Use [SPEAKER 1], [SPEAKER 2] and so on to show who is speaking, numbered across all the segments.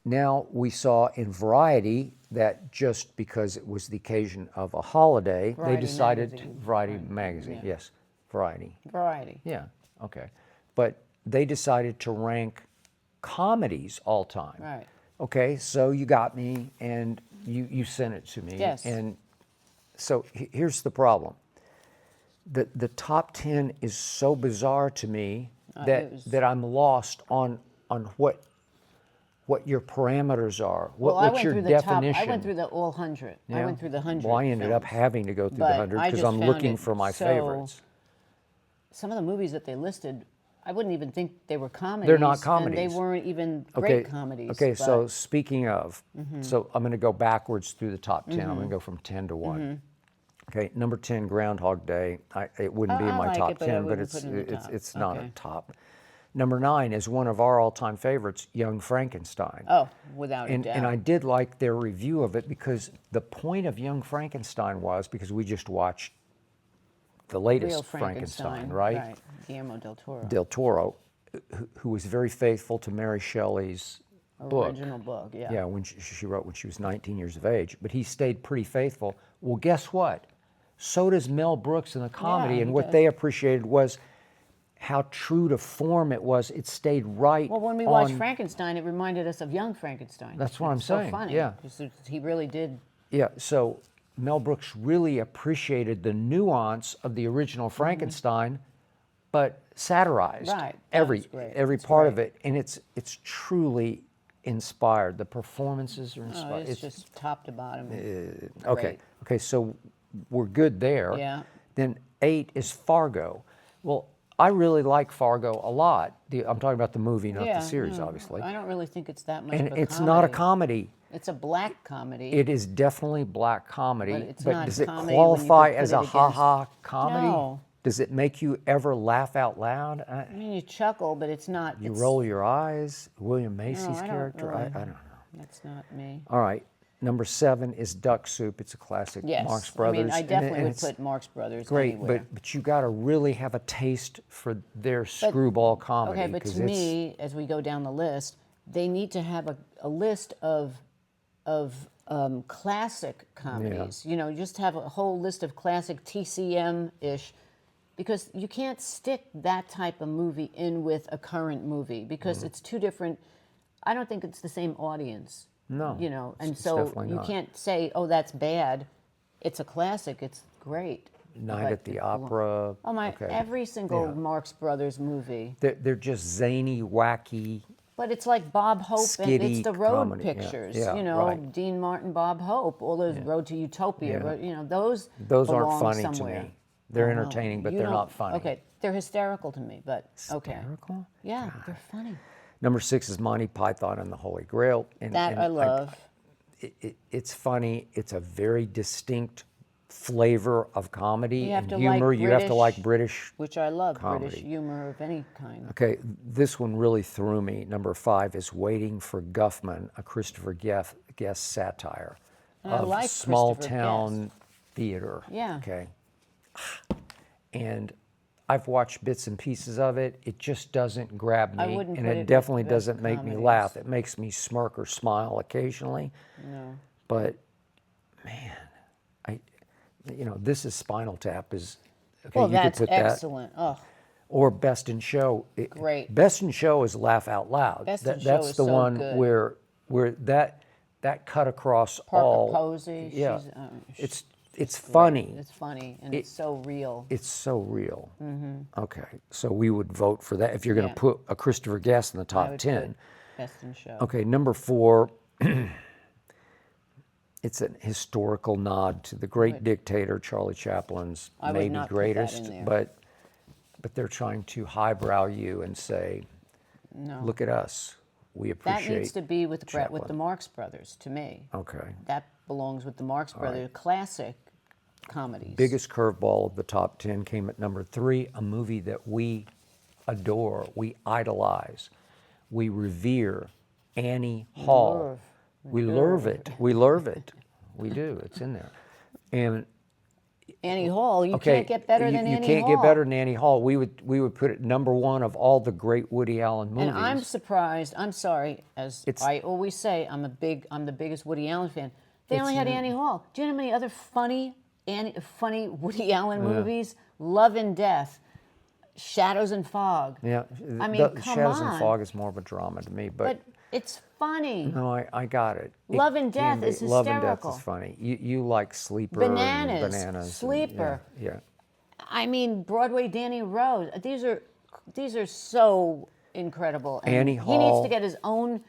[SPEAKER 1] now we saw in Variety that just because it was the occasion of a holiday, they
[SPEAKER 2] Variety
[SPEAKER 1] decided
[SPEAKER 2] magazine.
[SPEAKER 1] Variety
[SPEAKER 2] Right.
[SPEAKER 1] magazine,
[SPEAKER 2] Yeah.
[SPEAKER 1] yes, Variety.
[SPEAKER 2] Variety.
[SPEAKER 1] Yeah, okay. But they decided to rank comedies all time.
[SPEAKER 2] Right.
[SPEAKER 1] Okay, so you got me and you sent it to me.
[SPEAKER 2] Yes.
[SPEAKER 1] And so here's the problem. The top 10 is so bizarre to me that I'm lost on what your parameters are, what's your definition.
[SPEAKER 2] I went through the all 100. I went through the 100
[SPEAKER 1] Well, I ended up
[SPEAKER 2] films.
[SPEAKER 1] having to go through the
[SPEAKER 2] But
[SPEAKER 1] 100
[SPEAKER 2] I
[SPEAKER 1] because
[SPEAKER 2] just
[SPEAKER 1] I'm
[SPEAKER 2] found
[SPEAKER 1] looking
[SPEAKER 2] it
[SPEAKER 1] for my
[SPEAKER 2] so-
[SPEAKER 1] favorites.
[SPEAKER 2] Some of the movies that they listed, I wouldn't even think they were comedies.
[SPEAKER 1] They're not comedies.
[SPEAKER 2] And they weren't even great comedies.
[SPEAKER 1] Okay, so
[SPEAKER 2] but-
[SPEAKER 1] speaking of, so I'm going to go backwards through the top 10. I'm going to go from 10 to 1. Okay, number 10, Groundhog Day. It wouldn't be in
[SPEAKER 2] I
[SPEAKER 1] my
[SPEAKER 2] like
[SPEAKER 1] top
[SPEAKER 2] it, but
[SPEAKER 1] 10,
[SPEAKER 2] I
[SPEAKER 1] but
[SPEAKER 2] wouldn't put it in the top.
[SPEAKER 1] it's not a
[SPEAKER 2] Okay.
[SPEAKER 1] top. Number 9 is one of our all-time favorites, Young Frankenstein.
[SPEAKER 2] Oh, without a doubt.
[SPEAKER 1] And I did like their review of it because the point of Young Frankenstein was, because we just watched the latest
[SPEAKER 2] Real
[SPEAKER 1] Frankenstein, right?
[SPEAKER 2] Right, Guillermo del Toro.
[SPEAKER 1] Del Toro, who was very faithful to Mary Shelley's book.
[SPEAKER 2] Original book, yeah.
[SPEAKER 1] Yeah, when she wrote when she was 19 years of age. But he stayed pretty faithful. Well, guess what? So does Mel Brooks in the comedy.
[SPEAKER 2] Yeah,
[SPEAKER 1] and
[SPEAKER 2] he
[SPEAKER 1] what
[SPEAKER 2] does.
[SPEAKER 1] they appreciated was how true to form it was. It stayed right
[SPEAKER 2] Well, when we
[SPEAKER 1] on,
[SPEAKER 2] watched Frankenstein, it reminded us of Young Frankenstein.
[SPEAKER 1] That's what I'm
[SPEAKER 2] It's so
[SPEAKER 1] saying,
[SPEAKER 2] funny.
[SPEAKER 1] yeah.
[SPEAKER 2] 'Cause he really did.
[SPEAKER 1] Yeah, so Mel Brooks really appreciated the nuance of the original Frankenstein, but satirized
[SPEAKER 2] Right, that
[SPEAKER 1] every
[SPEAKER 2] was great.
[SPEAKER 1] every
[SPEAKER 2] That's
[SPEAKER 1] part
[SPEAKER 2] great.
[SPEAKER 1] of it, and it's truly inspired. The performances are
[SPEAKER 2] Oh,
[SPEAKER 1] inspired.
[SPEAKER 2] it's just top to bottom.
[SPEAKER 1] Okay, okay, so we're good there.
[SPEAKER 2] Yeah.
[SPEAKER 1] Then 8 is Fargo. Well, I really like Fargo a lot. I'm talking about the movie, not the series,
[SPEAKER 2] no,
[SPEAKER 1] obviously.
[SPEAKER 2] I don't really think it's that much
[SPEAKER 1] And
[SPEAKER 2] of a
[SPEAKER 1] it's not a comedy.
[SPEAKER 2] It's a black comedy.
[SPEAKER 1] It is definitely black comedy,
[SPEAKER 2] But it's
[SPEAKER 1] but
[SPEAKER 2] not
[SPEAKER 1] does it
[SPEAKER 2] comedy when you
[SPEAKER 1] qualify
[SPEAKER 2] put
[SPEAKER 1] as
[SPEAKER 2] it
[SPEAKER 1] a
[SPEAKER 2] against-
[SPEAKER 1] ha-ha comedy?
[SPEAKER 2] No.
[SPEAKER 1] Does it make you ever laugh out loud?
[SPEAKER 2] I mean, you chuckle, but it's not.
[SPEAKER 1] You
[SPEAKER 2] it's,
[SPEAKER 1] roll your eyes? William
[SPEAKER 2] no,
[SPEAKER 1] Macy's
[SPEAKER 2] I don't
[SPEAKER 1] character?
[SPEAKER 2] really-
[SPEAKER 1] I don't know.
[SPEAKER 2] That's not me.
[SPEAKER 1] All right. Number 7 is Duck Soup. It's a classic,
[SPEAKER 2] Yes.
[SPEAKER 1] Marx Brothers.
[SPEAKER 2] I mean, I
[SPEAKER 1] and
[SPEAKER 2] definitely would
[SPEAKER 1] it's
[SPEAKER 2] put Marx Brothers
[SPEAKER 1] great,
[SPEAKER 2] anywhere.
[SPEAKER 1] but you got to really have a taste for their screwball comedy.
[SPEAKER 2] Okay, but
[SPEAKER 1] 'cause
[SPEAKER 2] to
[SPEAKER 1] it's-
[SPEAKER 2] me, as we go down the list, they need to have a list of classic comedies. You know, just have a whole list of classic TCM-ish, because you can't stick that type of movie in with a current movie because it's two different. I don't think it's the same audience.
[SPEAKER 1] No,
[SPEAKER 2] You know, and
[SPEAKER 1] it's
[SPEAKER 2] so
[SPEAKER 1] definitely
[SPEAKER 2] you
[SPEAKER 1] not.
[SPEAKER 2] can't say, "Oh, that's bad." It's a classic. It's great.
[SPEAKER 1] Night
[SPEAKER 2] But
[SPEAKER 1] at the
[SPEAKER 2] it-
[SPEAKER 1] Opera.
[SPEAKER 2] Oh my!
[SPEAKER 1] Okay.
[SPEAKER 2] Every single
[SPEAKER 1] Yeah.
[SPEAKER 2] Marx Brothers movie.
[SPEAKER 1] They're just zany, wacky.
[SPEAKER 2] But it's like Bob Hope, and
[SPEAKER 1] Skitty
[SPEAKER 2] it's the road
[SPEAKER 1] comedy, yeah,
[SPEAKER 2] pictures.
[SPEAKER 1] yeah,
[SPEAKER 2] you know,
[SPEAKER 1] right.
[SPEAKER 2] Dean Martin, Bob Hope, all those Road to Utopia.
[SPEAKER 1] Yeah.
[SPEAKER 2] You know, those
[SPEAKER 1] Those aren't
[SPEAKER 2] belong
[SPEAKER 1] funny
[SPEAKER 2] somewhere.
[SPEAKER 1] to me. They're
[SPEAKER 2] Oh, no,
[SPEAKER 1] entertaining, but
[SPEAKER 2] you
[SPEAKER 1] they're
[SPEAKER 2] don't-
[SPEAKER 1] not funny.
[SPEAKER 2] Okay, they're hysterical to me, but okay.
[SPEAKER 1] Hysterical?
[SPEAKER 2] Yeah, they're funny.
[SPEAKER 1] Number 6 is Monty Python and the Holy Grail. And,
[SPEAKER 2] That I love.
[SPEAKER 1] It's funny. It's a very distinct flavor of comedy
[SPEAKER 2] You have
[SPEAKER 1] and
[SPEAKER 2] to
[SPEAKER 1] humor.
[SPEAKER 2] like
[SPEAKER 1] You have to like
[SPEAKER 2] British-
[SPEAKER 1] British.
[SPEAKER 2] Which I love,
[SPEAKER 1] comedy.
[SPEAKER 2] British humor of any kind.
[SPEAKER 1] Okay, this one really threw me. Number 5 is Waiting for Guffman, a Christopher Guest satire
[SPEAKER 2] And I
[SPEAKER 1] of
[SPEAKER 2] like
[SPEAKER 1] small
[SPEAKER 2] Christopher
[SPEAKER 1] town theater.
[SPEAKER 2] Yeah.
[SPEAKER 1] Okay. And I've watched bits and pieces of it. It just doesn't grab me,
[SPEAKER 2] I wouldn't
[SPEAKER 1] and
[SPEAKER 2] put it
[SPEAKER 1] it
[SPEAKER 2] with
[SPEAKER 1] definitely
[SPEAKER 2] the
[SPEAKER 1] doesn't make me
[SPEAKER 2] comedies.
[SPEAKER 1] laugh. It makes me smirk or smile occasionally.
[SPEAKER 2] No.
[SPEAKER 1] But man, this is Spinal Tap is okay.
[SPEAKER 2] Well,
[SPEAKER 1] you could
[SPEAKER 2] that's
[SPEAKER 1] put that
[SPEAKER 2] excellent. Oh,
[SPEAKER 1] or Best in Show.
[SPEAKER 2] Great.
[SPEAKER 1] Best in Show is laugh out loud.
[SPEAKER 2] Best in Show
[SPEAKER 1] That's
[SPEAKER 2] is
[SPEAKER 1] the
[SPEAKER 2] so
[SPEAKER 1] one
[SPEAKER 2] good.
[SPEAKER 1] where that cut across
[SPEAKER 2] Parker
[SPEAKER 1] all.
[SPEAKER 2] Posey.
[SPEAKER 1] Yeah,
[SPEAKER 2] She's,
[SPEAKER 1] it's
[SPEAKER 2] great.
[SPEAKER 1] funny.
[SPEAKER 2] It's funny, and it's so real.
[SPEAKER 1] It's so real. Okay, so we would vote for that if you're going to
[SPEAKER 2] Mm-hmm. Yeah.
[SPEAKER 1] put a Christopher Guest in the
[SPEAKER 2] I
[SPEAKER 1] top
[SPEAKER 2] would
[SPEAKER 1] 10.
[SPEAKER 2] put Best in Show.
[SPEAKER 1] Okay, number 4. It's a historical nod to the great dictator Charlie Chaplin's
[SPEAKER 2] I would
[SPEAKER 1] maybe
[SPEAKER 2] not put that
[SPEAKER 1] greatest,
[SPEAKER 2] in there.
[SPEAKER 1] but they're trying to highbrow you and say,
[SPEAKER 2] No.
[SPEAKER 1] look at us, we appreciate.
[SPEAKER 2] That needs to be with
[SPEAKER 1] Chaplin.
[SPEAKER 2] the Marx Brothers, to me.
[SPEAKER 1] Okay.
[SPEAKER 2] That belongs with the Marx Brothers, classic comedies.
[SPEAKER 1] Biggest curveball of the top 10 came at number 3, a movie that we adore, we idolize, we revere, Annie Hall. We love it. We love it. We do. It's in there. And
[SPEAKER 2] Annie Hall. You can't get better than Annie Hall.
[SPEAKER 1] You can't get better than Annie Hall. We would put it number one of all the great Woody Allen movies.
[SPEAKER 2] And I'm surprised. I'm sorry, I always say, I'm the biggest Woody Allen fan. They only had Annie Hall. Do you know how many other funny Woody Allen movies? Love and Death, Shadows and Fog.
[SPEAKER 1] Yeah,
[SPEAKER 2] I mean, come
[SPEAKER 1] Shadows
[SPEAKER 2] on.
[SPEAKER 1] and Fog is more of a drama to me, but
[SPEAKER 2] it's funny.
[SPEAKER 1] no, I got it.
[SPEAKER 2] Love and Death is hysterical.
[SPEAKER 1] Love and Death is funny. You like Sleeper and Bananas.
[SPEAKER 2] Sleeper.
[SPEAKER 1] Yeah.
[SPEAKER 2] I mean, Broadway Danny Rose. These are so incredible. And
[SPEAKER 1] Annie Hall.
[SPEAKER 2] He needs to get his own.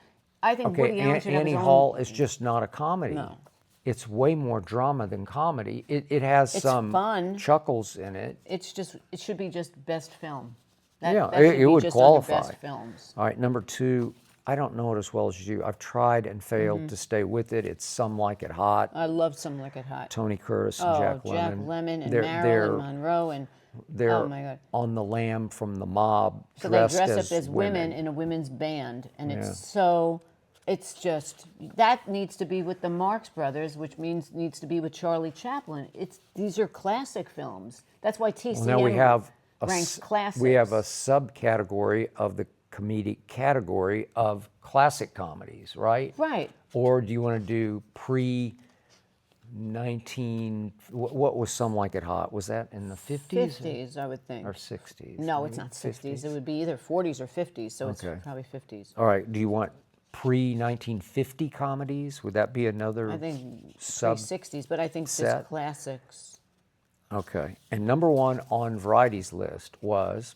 [SPEAKER 2] I think Woody Allen should have
[SPEAKER 1] Annie
[SPEAKER 2] his own.
[SPEAKER 1] Hall is just not a comedy.
[SPEAKER 2] No.
[SPEAKER 1] It's way more drama than comedy. It has some
[SPEAKER 2] fun.
[SPEAKER 1] chuckles in it.
[SPEAKER 2] It should be just best film.
[SPEAKER 1] It would
[SPEAKER 2] just
[SPEAKER 1] qualify.
[SPEAKER 2] Under best films.
[SPEAKER 1] All right, number two. I don't know it as well as you. I've tried and failed to stay with it. It's Some Like It Hot.
[SPEAKER 2] I love Some Like It Hot.
[SPEAKER 1] Tony Curtis and Jack Lemmon.
[SPEAKER 2] Jack Lemmon and Marilyn Monroe and
[SPEAKER 1] they're
[SPEAKER 2] oh my God.
[SPEAKER 1] on the lam from the mob.
[SPEAKER 2] So they dress up as women in a women's band, and it's just that needs to be with the Marx Brothers, which means needs to be with Charlie Chaplin. These are classic films. That's why TCM
[SPEAKER 1] Now we have
[SPEAKER 2] ranks classics.
[SPEAKER 1] We have a subcategory of the comedic category of classic comedies, right?
[SPEAKER 2] Right.
[SPEAKER 1] Or do you want to do what was Some Like It Hot? Was that in the 50s?
[SPEAKER 2] 50s, I would think.
[SPEAKER 1] Or 60s?
[SPEAKER 2] No, it's not 60s. It would be either 40s or 50s, so it's probably 50s.
[SPEAKER 1] All right. Do you want pre-1950 comedies? Would that be another
[SPEAKER 2] I think
[SPEAKER 1] sub
[SPEAKER 2] 60s, but I think
[SPEAKER 1] set?
[SPEAKER 2] just classics.
[SPEAKER 1] Okay. And number one on Variety's list was,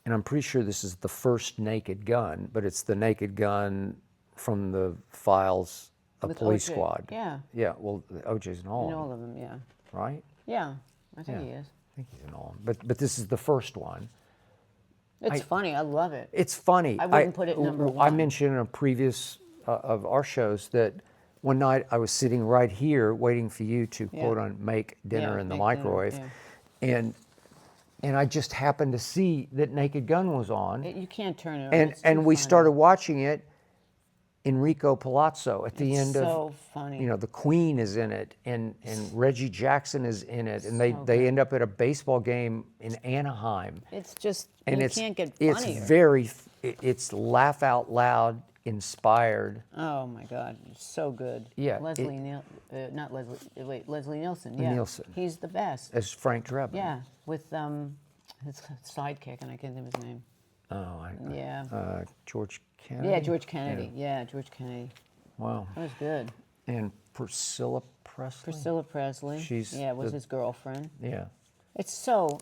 [SPEAKER 1] and I'm pretty sure this is the first Naked Gun, but it's the Naked Gun from the files of
[SPEAKER 2] With
[SPEAKER 1] Police
[SPEAKER 2] O.J.
[SPEAKER 1] Squad.
[SPEAKER 2] Yeah.
[SPEAKER 1] Yeah, well, OJ's in all
[SPEAKER 2] In
[SPEAKER 1] of
[SPEAKER 2] all
[SPEAKER 1] them,
[SPEAKER 2] of them, yeah.
[SPEAKER 1] right?
[SPEAKER 2] Yeah, I think he is.
[SPEAKER 1] I think he's in all of them. But this is the first one.
[SPEAKER 2] It's funny. I love it.
[SPEAKER 1] It's funny.
[SPEAKER 2] I wouldn't put it number
[SPEAKER 1] I
[SPEAKER 2] one.
[SPEAKER 1] mentioned in a previous of our shows that one night I was sitting right here waiting for you to quote on make dinner in the microwave, and I just happened to see that Naked Gun was on,
[SPEAKER 2] You can't turn it on.
[SPEAKER 1] and we started watching it. Enrico Palazzo at the end of,
[SPEAKER 2] so funny.
[SPEAKER 1] the Queen is in it, and Reggie Jackson is in it, and they end up at a baseball game in Anaheim.
[SPEAKER 2] It's just
[SPEAKER 1] And
[SPEAKER 2] you
[SPEAKER 1] it's,
[SPEAKER 2] can't get
[SPEAKER 1] it's
[SPEAKER 2] funnier.
[SPEAKER 1] it's laugh out loud inspired.
[SPEAKER 2] Oh my God, it's so good.
[SPEAKER 1] Yeah,
[SPEAKER 2] Leslie Nielsen. Yeah,
[SPEAKER 1] Nielsen.
[SPEAKER 2] He's the best.
[SPEAKER 1] As Frank Drebin.
[SPEAKER 2] Yeah, with his sidekick, and I can't think of his name.
[SPEAKER 1] Oh, George Kennedy.
[SPEAKER 2] Yeah, George Kennedy. Yeah, George Kennedy.
[SPEAKER 1] Wow.
[SPEAKER 2] That was good.
[SPEAKER 1] And Priscilla Presley.
[SPEAKER 2] Priscilla Presley. Was his girlfriend.
[SPEAKER 1] Yeah.
[SPEAKER 2] It's so.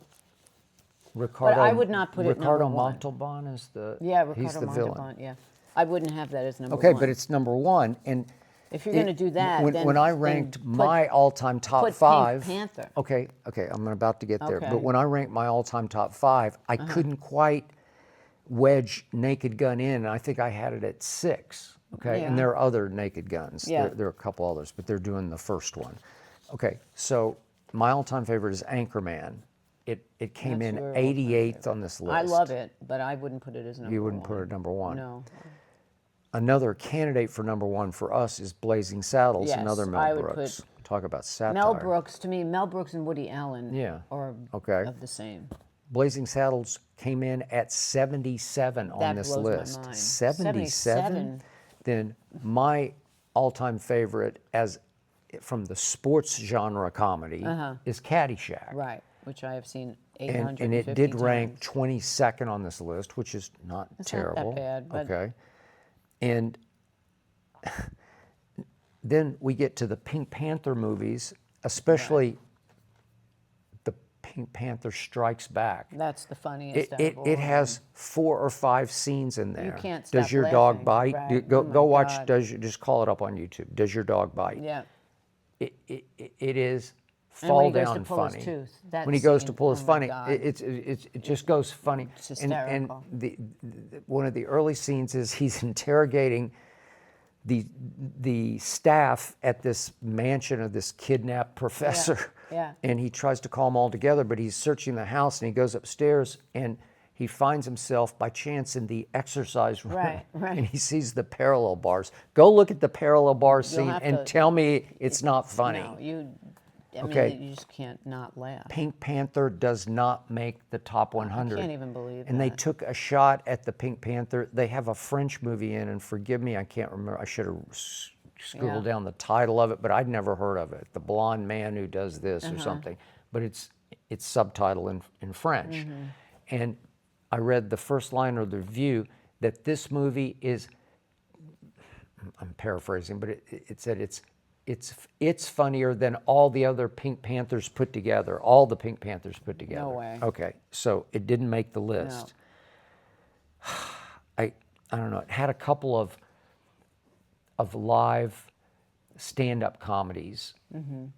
[SPEAKER 1] Ricardo.
[SPEAKER 2] But I would not put it
[SPEAKER 1] Ricardo
[SPEAKER 2] number one.
[SPEAKER 1] Montalban is the.
[SPEAKER 2] Yeah,
[SPEAKER 1] he's
[SPEAKER 2] Ricardo
[SPEAKER 1] the villain.
[SPEAKER 2] Montalban. Yeah, I wouldn't have that as number one.
[SPEAKER 1] Okay, but it's number one, and
[SPEAKER 2] if you're going to do that,
[SPEAKER 1] when I ranked my all-time top
[SPEAKER 2] put
[SPEAKER 1] five.
[SPEAKER 2] Pink Panther.
[SPEAKER 1] Okay, I'm about to get there.
[SPEAKER 2] Okay.
[SPEAKER 1] But when I ranked my all-time top five, I couldn't quite wedge Naked Gun in. I think I had it at 6. Okay, and
[SPEAKER 2] Yeah.
[SPEAKER 1] there are other Naked Guns.
[SPEAKER 2] Yeah.
[SPEAKER 1] There are a couple others, but they're doing the first one. Okay, so my all-time favorite is Anchorman. It came
[SPEAKER 2] That's
[SPEAKER 1] in
[SPEAKER 2] your all-time
[SPEAKER 1] 88th on this list.
[SPEAKER 2] I love it, but I wouldn't put it as number one.
[SPEAKER 1] You wouldn't put it number one.
[SPEAKER 2] No.
[SPEAKER 1] Another candidate for number one for us is Blazing Saddles,
[SPEAKER 2] Yes,
[SPEAKER 1] another
[SPEAKER 2] I
[SPEAKER 1] Mel
[SPEAKER 2] would
[SPEAKER 1] Brooks. Talk about satire.
[SPEAKER 2] Mel Brooks, to me, Mel Brooks and Woody Allen are of the same.
[SPEAKER 1] Blazing Saddles came in at 77 on
[SPEAKER 2] That
[SPEAKER 1] this
[SPEAKER 2] blows my
[SPEAKER 1] list.
[SPEAKER 2] mind.
[SPEAKER 1] 77? Then my all-time favorite from the sports genre comedy is Caddyshack.
[SPEAKER 2] Right, which I have seen 850
[SPEAKER 1] And it did rank
[SPEAKER 2] times.
[SPEAKER 1] 22nd on this list, which is not terrible.
[SPEAKER 2] Not that bad, but
[SPEAKER 1] okay. And then we get to the Pink Panther movies, especially the Pink Panther Strikes Back.
[SPEAKER 2] That's the funniest.
[SPEAKER 1] It has 4 or 5 scenes in there.
[SPEAKER 2] You can't
[SPEAKER 1] Does
[SPEAKER 2] stop
[SPEAKER 1] your dog
[SPEAKER 2] laughing.
[SPEAKER 1] bite?
[SPEAKER 2] Right.
[SPEAKER 1] Go
[SPEAKER 2] Oh my
[SPEAKER 1] watch.
[SPEAKER 2] God.
[SPEAKER 1] Just call it up on YouTube. Does your dog bite?
[SPEAKER 2] Yeah.
[SPEAKER 1] It is
[SPEAKER 2] And when
[SPEAKER 1] fall
[SPEAKER 2] he goes to
[SPEAKER 1] down
[SPEAKER 2] pull his
[SPEAKER 1] funny.
[SPEAKER 2] tooth, that
[SPEAKER 1] When he goes to
[SPEAKER 2] scene,
[SPEAKER 1] pull his
[SPEAKER 2] oh my
[SPEAKER 1] funny,
[SPEAKER 2] God.
[SPEAKER 1] it just goes funny.
[SPEAKER 2] It's
[SPEAKER 1] And
[SPEAKER 2] hysterical.
[SPEAKER 1] one of the early scenes is he's interrogating the staff at this mansion of this kidnapped professor.
[SPEAKER 2] Yeah.
[SPEAKER 1] And he tries to call them all together, but he's searching the house and he goes upstairs and he finds himself by chance in the exercise room.
[SPEAKER 2] Right.
[SPEAKER 1] And he sees the parallel bars. Go look at the parallel bar scene
[SPEAKER 2] have
[SPEAKER 1] and
[SPEAKER 2] to-
[SPEAKER 1] tell me it's not funny.
[SPEAKER 2] No, I mean,
[SPEAKER 1] Okay.
[SPEAKER 2] you just can't not laugh.
[SPEAKER 1] Pink Panther does not make the top 100.
[SPEAKER 2] I can't even believe
[SPEAKER 1] And they
[SPEAKER 2] that.
[SPEAKER 1] took a shot at the Pink Panther. They have a French movie in, and forgive me, I can't remember. I should have scribbled down the title of it, but I'd never heard of it. The blonde man who does this or something. But it's subtitled in French. And I read the first line of the review that this movie is, I'm paraphrasing, but it said it's funnier than all the other Pink Panthers put together, all the Pink Panthers put together.
[SPEAKER 2] No way.
[SPEAKER 1] Okay, so it didn't make the list. I don't know. It had a couple of live stand-up comedies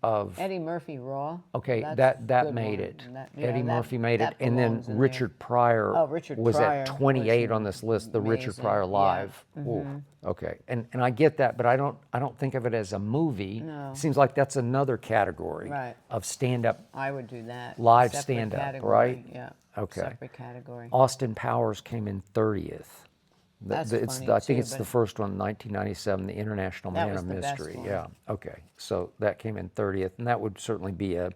[SPEAKER 1] of
[SPEAKER 2] Eddie Murphy Raw.
[SPEAKER 1] okay,
[SPEAKER 2] That's
[SPEAKER 1] that
[SPEAKER 2] good
[SPEAKER 1] made
[SPEAKER 2] one.
[SPEAKER 1] it.
[SPEAKER 2] That-
[SPEAKER 1] Eddie
[SPEAKER 2] that-
[SPEAKER 1] Murphy made it,
[SPEAKER 2] that
[SPEAKER 1] and then
[SPEAKER 2] belongs in
[SPEAKER 1] Richard Pryor
[SPEAKER 2] Richard
[SPEAKER 1] was
[SPEAKER 2] Pryor
[SPEAKER 1] at 28
[SPEAKER 2] was
[SPEAKER 1] on this list. The Richard
[SPEAKER 2] amazing,
[SPEAKER 1] Pryor
[SPEAKER 2] yeah.
[SPEAKER 1] Live. Ooh, okay, and I get that, but I don't think of it as a movie.
[SPEAKER 2] No.
[SPEAKER 1] It seems like that's another category
[SPEAKER 2] Right.
[SPEAKER 1] of stand-up.
[SPEAKER 2] I would do that.
[SPEAKER 1] Live
[SPEAKER 2] Separate
[SPEAKER 1] stand-up,
[SPEAKER 2] category,
[SPEAKER 1] right?
[SPEAKER 2] Yeah.
[SPEAKER 1] Okay.
[SPEAKER 2] Separate category.
[SPEAKER 1] Austin Powers came in 30th.
[SPEAKER 2] That's funny,
[SPEAKER 1] I think
[SPEAKER 2] too,
[SPEAKER 1] it's the
[SPEAKER 2] but-
[SPEAKER 1] first one, 1997, The International
[SPEAKER 2] That
[SPEAKER 1] Man
[SPEAKER 2] was
[SPEAKER 1] of
[SPEAKER 2] the best
[SPEAKER 1] Mystery.
[SPEAKER 2] one.
[SPEAKER 1] Yeah. Okay. So that came in 30th, and that would certainly be a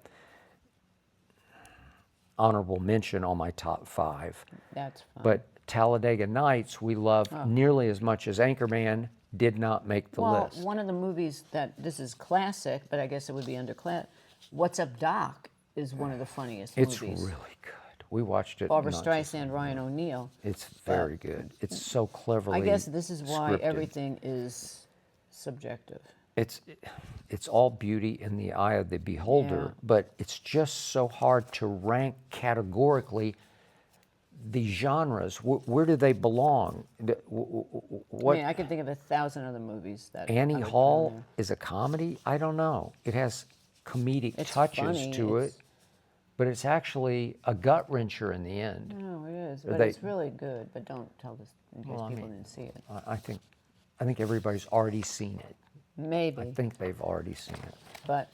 [SPEAKER 1] honorable mention on my top 5.
[SPEAKER 2] That's fun.
[SPEAKER 1] But Talladega Nights, we love nearly as much as Anchorman, did not make the
[SPEAKER 2] well,
[SPEAKER 1] list.
[SPEAKER 2] one of the movies that this is classic, but I guess it would be under class. What's Up, Doc? Is one of the funniest
[SPEAKER 1] It's
[SPEAKER 2] movies.
[SPEAKER 1] really good. We watched it.
[SPEAKER 2] Barbara
[SPEAKER 1] not just-
[SPEAKER 2] Streisand, Ryan O'Neal.
[SPEAKER 1] It's very good. It's so cleverly
[SPEAKER 2] I guess this is why
[SPEAKER 1] scripted.
[SPEAKER 2] everything is subjective.
[SPEAKER 1] It's all beauty in the eye of the beholder,
[SPEAKER 2] Yeah.
[SPEAKER 1] but it's just so hard to rank categorically the genres. Where do they belong? What
[SPEAKER 2] I mean, I can think of 1,000 other movies that
[SPEAKER 1] Annie
[SPEAKER 2] I would put in
[SPEAKER 1] Hall
[SPEAKER 2] there.
[SPEAKER 1] is a comedy? I don't know. It has comedic
[SPEAKER 2] It's
[SPEAKER 1] touches
[SPEAKER 2] funny,
[SPEAKER 1] to
[SPEAKER 2] it's-
[SPEAKER 1] it, but it's actually a gut wrencher in the end.
[SPEAKER 2] No, it is,
[SPEAKER 1] Are
[SPEAKER 2] but
[SPEAKER 1] they-
[SPEAKER 2] it's really good. But don't tell this in case
[SPEAKER 1] Well, I
[SPEAKER 2] people
[SPEAKER 1] mean,
[SPEAKER 2] didn't see it.
[SPEAKER 1] I think everybody's already seen it.
[SPEAKER 2] Maybe,
[SPEAKER 1] I think they've already seen it.
[SPEAKER 2] but